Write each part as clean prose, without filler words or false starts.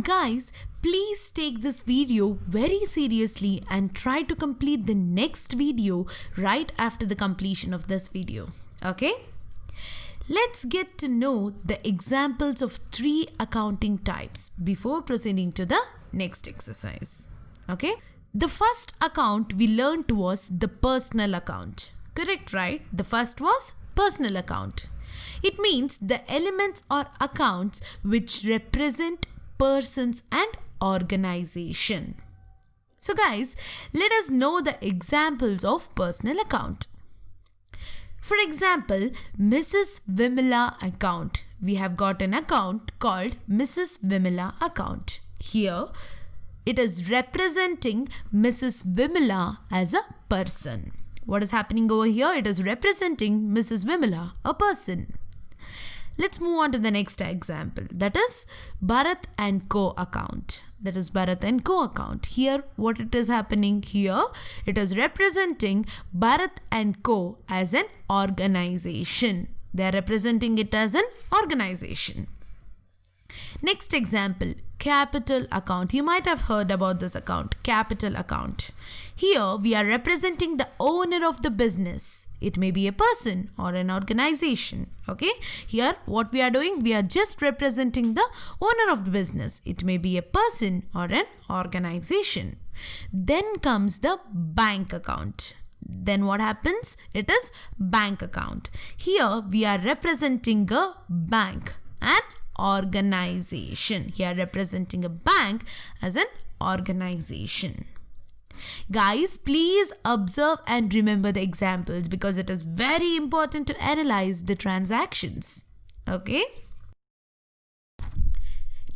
Guys, please take this video very seriously and try to complete the next video right after the completion of this video. Okay? Let's get to know the examples of 3 accounting types before proceeding to the next exercise. Okay? The first account we learned was the personal account. Correct, right? The first was personal account. It means the elements or accounts which represent persons and organization. So guys, let us know the examples of personal account. For example, Mrs. Vimala account. We have got an account called Mrs. Vimala account. Here, it is representing Mrs. Vimala as a person. What is happening over here? It is representing Mrs. Vimala, a person. Let's move on to the next example. That is Bharat and Co account. That is Bharat and Co account. Here, what it is happening here? It is representing Bharat and Co as an organization. They are representing it as an organization. Next example, capital account. You might have heard about this account, capital account. Here, we are representing the owner of the business. It may be a person or an organization. Okay? Here, what we are doing, we are just representing the owner of the business. It may be a person or an organization. Then comes the bank account. Then what happens? It is bank account. Here, we are representing a bank, an organization. Here, representing a bank as an organization. Guys, please observe and remember the examples because it is very important to analyze the transactions. Okay?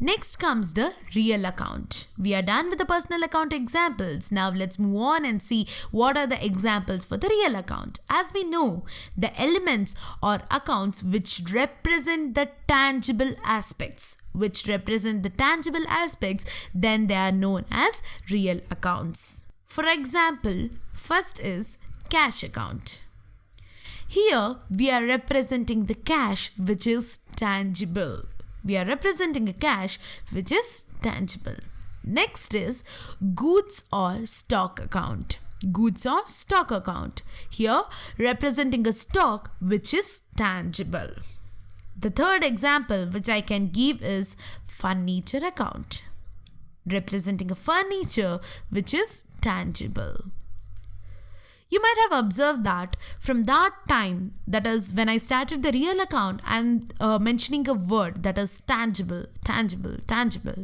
Next comes the real account. We are done with the personal account examples. Now let's move on and see what are the examples for the real account. As we know, the elements or accounts which represent the tangible aspects, then they are known as real accounts. For example, first is cash account. Here, we are representing the cash which is tangible. We are representing a cash which is tangible. Next is goods or stock account. Goods or stock account. Here, representing a stock which is tangible. The third example which I can give is furniture account. Representing a furniture which is tangible. You might have observed that from that time, that is when I started the real account, I'm mentioning a word that is tangible.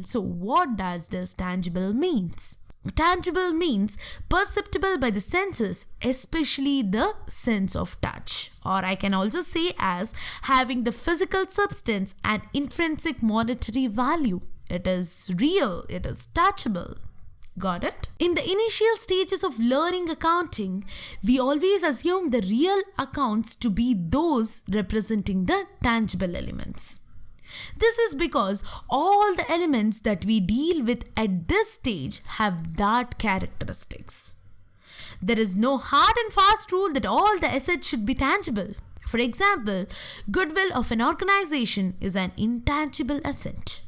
So what does this tangible means? Tangible means perceptible by the senses, especially the sense of touch. Or I can also say as having the physical substance and intrinsic monetary value. It is real, it is touchable. Got it? In the initial stages of learning accounting, we always assume the real accounts to be those representing the tangible elements. This is because all the elements that we deal with at this stage have that characteristics. There is no hard and fast rule that all the assets should be tangible. For example, goodwill of an organization is an intangible asset.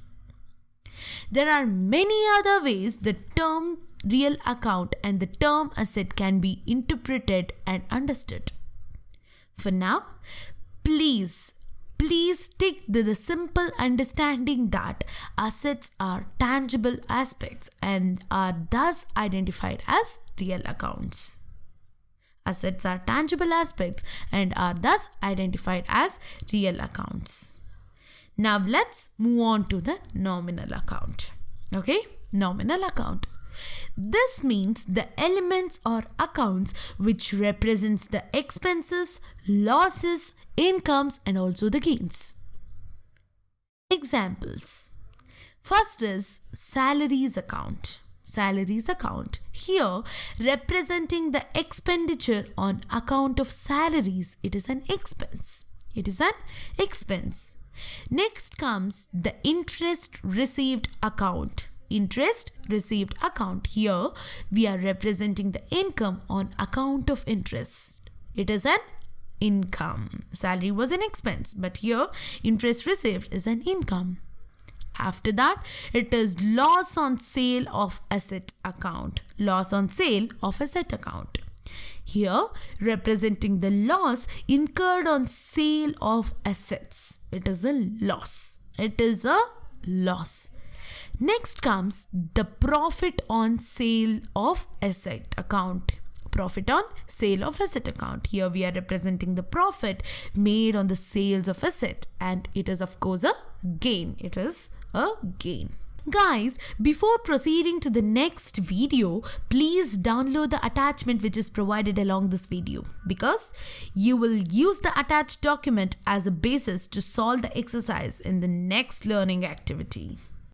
There are many other ways the term real account and the term asset can be interpreted and understood. For now, please stick to the simple understanding that assets are tangible aspects and are thus identified as real accounts. Assets are tangible aspects and are thus identified as real accounts. Now let's move on to the nominal account. Okay, nominal account. This means the elements or accounts which represents the expenses, losses, incomes and also the gains. Examples. First is salaries account. Salaries account. Here, representing the expenditure on account of salaries, it is an expense. It is an expense. Next comes the interest received account. Interest received account. Here we are representing the income on account of interest. It is an income. Salary was an expense, but here interest received is an income. After that, it is loss on sale of asset account. Loss on sale of asset account. Here, representing the loss incurred on sale of assets. It is a loss. It is a loss. Next comes the profit on sale of asset account. Profit on sale of asset account. Here we are representing the profit made on the sales of asset, and it is of course a gain. It is a gain. Guys, before proceeding to the next video, please download the attachment which is provided along this video, because you will use the attached document as a basis to solve the exercise in the next learning activity.